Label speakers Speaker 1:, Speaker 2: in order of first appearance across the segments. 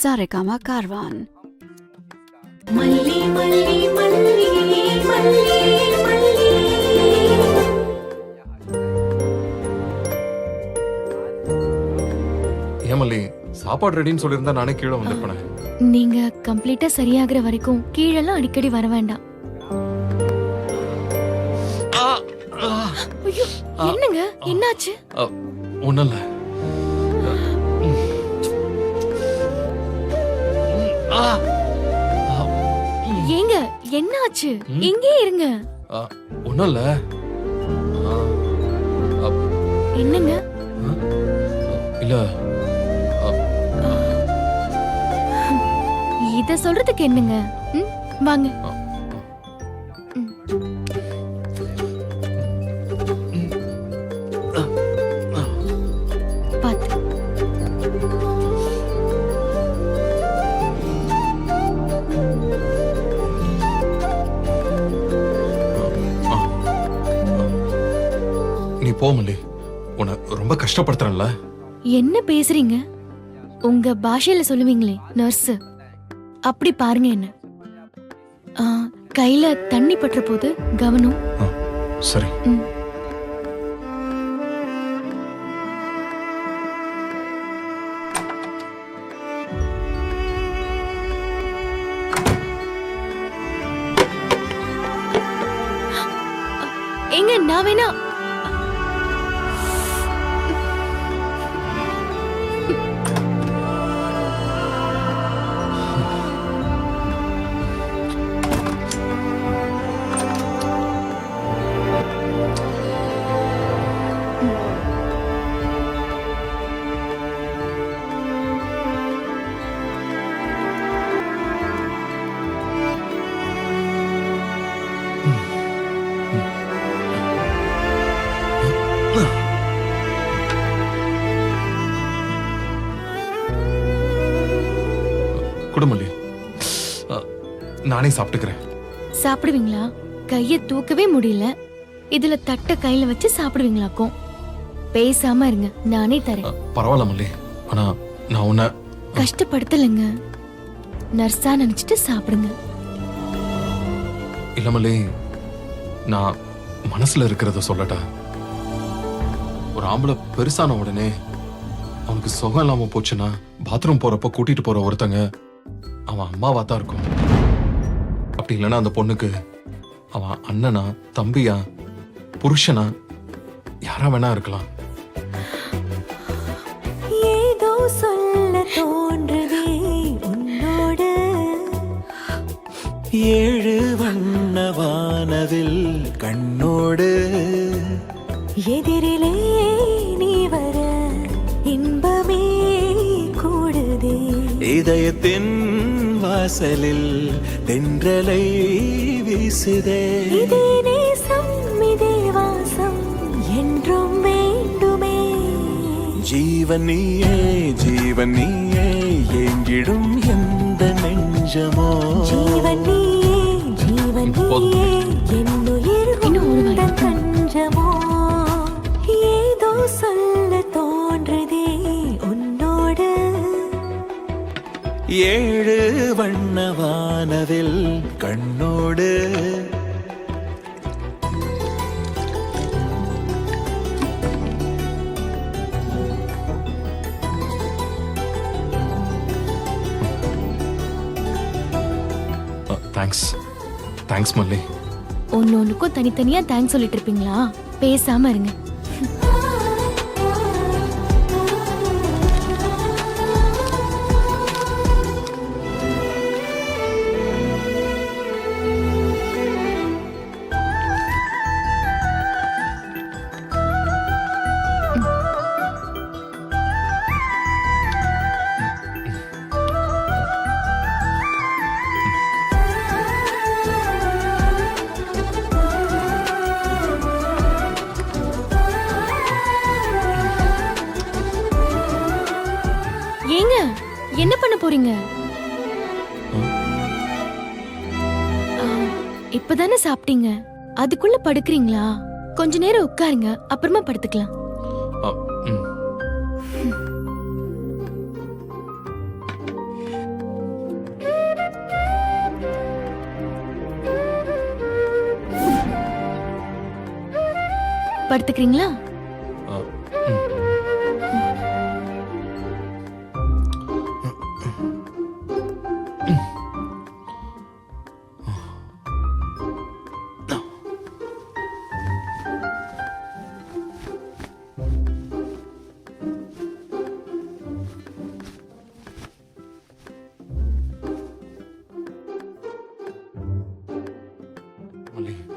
Speaker 1: சாரேகாமா கார்வான்.
Speaker 2: மல்லி மல்லி மல்லி மல்லி மல்லி.
Speaker 3: ஏமல்லி, சாப்பாடு ரெடின்னு சொல்லியிருந்தா நானே கீழே வந்திருப்பேன்.
Speaker 4: நீங்க கம்ப்ளீட்டா சரியாகிற வரைக்கும் கீழெல்லாம் அடிக்கடி வர வேண்டாம். ஐயோ, என்னங்க என்னாச்சு?
Speaker 3: ஒண்ணும் இல்ல.
Speaker 4: ஏங்க என்னாச்சு? இங்கே இருங்க.
Speaker 3: ஒண்ணும் இல்ல.
Speaker 4: என்னங்க?
Speaker 3: இல்ல,
Speaker 4: இத சொல்றதுக்கு என்னங்க? வாங்க. பாத்து.
Speaker 3: நீ போ மல்லி. உன்னை ரொம்ப கஷ்டப்படுத்துறேன்ல.
Speaker 4: என்ன பேசுறீங்க? உங்க பாஷையில சொல்லுவீங்களே நர்ஸ், அப்படி பாருங்க என்ன. கையில தண்ணி பற்ற போது கவனம்.
Speaker 3: சரி.
Speaker 4: எங்க நான் வேணா.
Speaker 3: குடுமல்லி, நானே சாப்பிட்டுக்கிறேன்.
Speaker 4: சாப்பிடுவீங்களா? கைய தூக்கவே முடியல, இதுல தட்ட கையில வச்சு சாப்பிடுவீங்களாக்கும். பேசாம இருங்க, நானே தரேன்.
Speaker 3: பரவாயில்ல மல்லி, ஆனா நான் உன்னை
Speaker 4: கஷ்டப்படுத்தலைங்க. நர்ஸா நினைச்சிட்டு சாப்பிடுங்க.
Speaker 3: இல்ல மல்லி, நான் மனசுல இருக்கிறத சொல்லட்டா. ஒரு ஆம்பளை பெருசான உடனே அவனுக்கு சுகம் இல்லாம போச்சுன்னா பாத்ரூம் போறப்ப கூட்டிட்டு போற ஒருத்தங்க அவன் அம்மாவா தான் இருக்கும். அப்படி இல்லைன்னா அந்த பொண்ணுக்கு அவன் அண்ணனா, தம்பியா, புருஷனா, யாரா வேணா இருக்கலாம்.
Speaker 2: ஏதோ சொல்ல தோன்றதே உன்னோடு.
Speaker 5: ஏழு வண்ண வானவில் கண்ணோடு.
Speaker 2: எதிரிலே நீ வர இன்பமே கூடுதே.
Speaker 5: இதயத்தின் வாசலில் தென்றலை வீசுதே.
Speaker 2: இதே நேசம் இதே வாசம் என்றும் வேண்டுமே.
Speaker 5: ஜீவன் நீயே, ஜீவன் நீயே, எங்கிடும் எந்த நெஞ்சமோ.
Speaker 2: ஜீவன் நீயே, ஜீவன் நீயே, என்னுயிர் உந்த தஞ்சமோ. ஏதோ சொல்ல தோன்றதே உன்னோடு.
Speaker 5: ஏழு வண்ண வானவில் கண்ணோடு.
Speaker 3: தேங்க்ஸ். தேங்க்ஸ் மல்லி.
Speaker 4: ஒன்னொன்னுக்கும் தனித்தனியா தேங்க்ஸ் சொல்லிட்டு இருப்பீங்களா? பேசாம இருங்க. ஏங்க என்ன பண்ண போறீங்க? இப்பதானே சாப்பிட்டீங்க, அதுக்குள்ள படுக்கிறீங்களா? கொஞ்ச நேரம் உட்காருங்க, அப்புறமா படுத்துக்கலாம். படுத்துக்கிறீங்களா?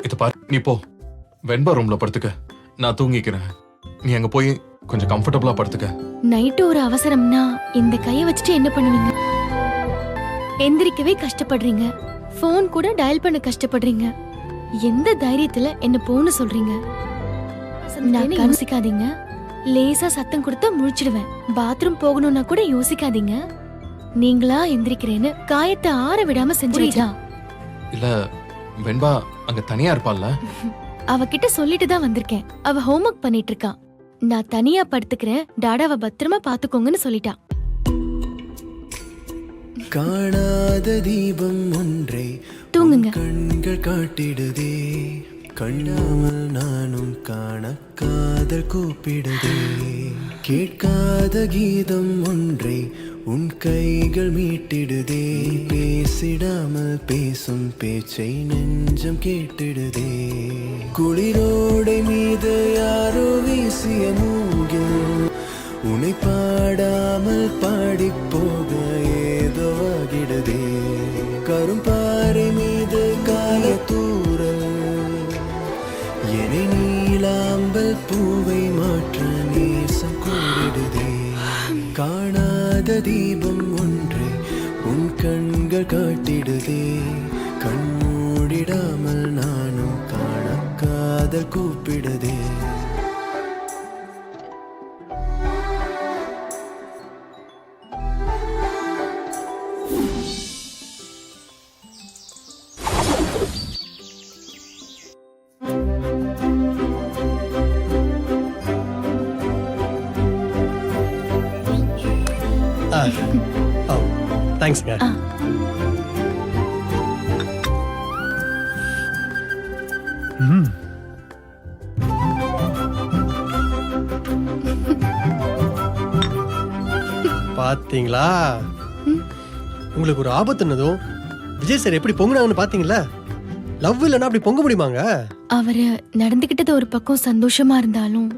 Speaker 3: இது பாரு, நீ போ வெண்பா ரூம்ல படுத்துக்க, நான் தூங்கிக்கிறேன். நீ அங்க போய் கொஞ்சம் கம்ஃபர்டபுளா படுத்துக்க.
Speaker 4: நைட்டு ஒரு அவசரம்னா இந்த கைய வச்சுட்டு என்ன பண்ணுவீங்க? எந்திரிக்கவே கஷ்டப்படுறீங்க, போன் கூட டயல் பண்ண கஷ்டப்படுறீங்க. எந்த தைரியத்துல என்ன போன்னு சொல்றீங்க? நான் யோசிக்காதீங்க. லேசா சத்தம் கொடுத்தா முழிச்சிடுவேன். பாத்ரூம் போகணும்னா கூட யோசிக்காதீங்க. நீங்களா எந்திரிக்கிறேன்னு காயத்தை ஆற விடாம செஞ்சுட்டா.
Speaker 3: இல்ல வெண்பா அங்க தனியா இருப்பாள்ல?
Speaker 4: அவகிட்ட சொல்லிட்டு தான் வந்திருக்கேன். அவ ஹோம்வொர்க் பண்ணிட்டு இருக்கா. நான் தனியா படுத்துக்கிறேன், டாடாவை பத்திரமா பாத்துக்கோங்கன்னு சொல்லிட்டா.
Speaker 5: காணாத தீபம் ஒன்றை
Speaker 4: தூங்குங்க.
Speaker 5: கண்கள் காட்டிடுதே, கண்ணாமல் நானும் காண காதல் கூப்பிடுதே. கேட்காத கீதம் ஒன்றை உன் கைகள் மீட்டிடுதே, பேசிடாமல் பேசும் பேச்சை நெஞ்சம் கேட்டிடுதே. குளிரோடை மீது யாரோ வீசிய மூங்கில் உன்னை பாடாமல் பாடி போக ஏதோ ஆகிடுதே. கரும்பாறை மீது கால தூரல் என்னை நீலாம்பல் பூவை மாற்ற நேசம் கூடிடுதே. காணாத தீபம் ஒன்றை உன் கண்கள் காட்டிடுதே, கண்மூடிடாமல் நானும் காண காதல் கூப்பிடுதே.
Speaker 1: தேங்க்ஸ்ங்க. பாத்தீங்களா, உங்களுக்கு ஒரு ஆபத்துனதும் விஜய் சார் எப்படி பொங்குனாங்கன்னு பாத்தீங்களா? லவ் இல்லைன்னா அப்படி பொங்க முடியுமாங்க?
Speaker 4: அவரு நடந்துகிட்டது ஒரு பக்கம் சந்தோஷமா இருந்தாலும்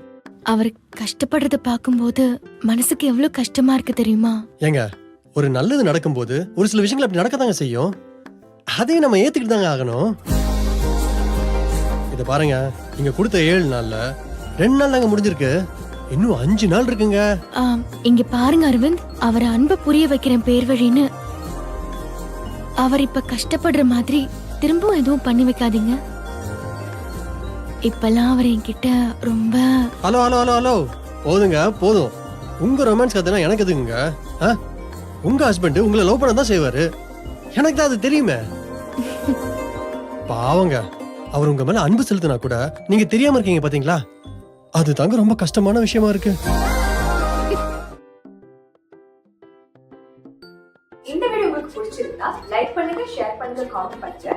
Speaker 4: அவர் கஷ்டப்படுறத பார்க்கும்போது மனசுக்கு எவ்வளவு கஷ்டமா இருக்கு தெரியுமா?
Speaker 1: ஏங்க, ஒரு நல்லது நடக்கும்போது ஒரு சில விஷயங்கள் அப்படி நடக்கத்தாங்க செய்யும். அதையும் நம்ம ஏத்துக்கிட்டு தாங்க ஆகணும். இத பாருங்க, நீங்க கொடுத்த 7 நாள்ல 2 நாள் தாங்க முடிஞ்சிருக்கு. இன்னும் 5 நாள் இருக்குங்க.
Speaker 4: இங்க பாருங்க அரவிந்த், அவரை அன்பை புரிய வைக்கிறேன் பேர் வழின்னு. அவர் இப்ப கஷ்டப்படுற மாதிரி திரும்பவும் எதுவும் பண்ணி வைக்காதீங்க. இப்பெல்லாம் அவர் என்கிட்ட ரொம்ப
Speaker 1: ஹலோ ஹலோ ஹலோ ஹலோ போதுங்க போதும். உங்க ரொமான்ஸ் கதைனா எனக்கு எதுங்க? உங்க ஹஸ்பண்ட் உங்களை லவ் பண்ண தான் செய்வாரு. எனக்கு தான் அது தெரியுமே. பாவங்க, அவர் உங்க மேல அன்பு செலுத்தினா கூட நீங்க தெரியாம இருக்கீங்க பாத்தீங்களா? அது தாங்க ரொம்ப கஷ்டமான விஷயமா இருக்கு.
Speaker 6: இந்த வீடியோ உங்களுக்கு பிடிச்சிருந்தா லைக் பண்ணுங்க, ஷேர் பண்ணுங்க, காமெண்ட் பண்ணுங்க.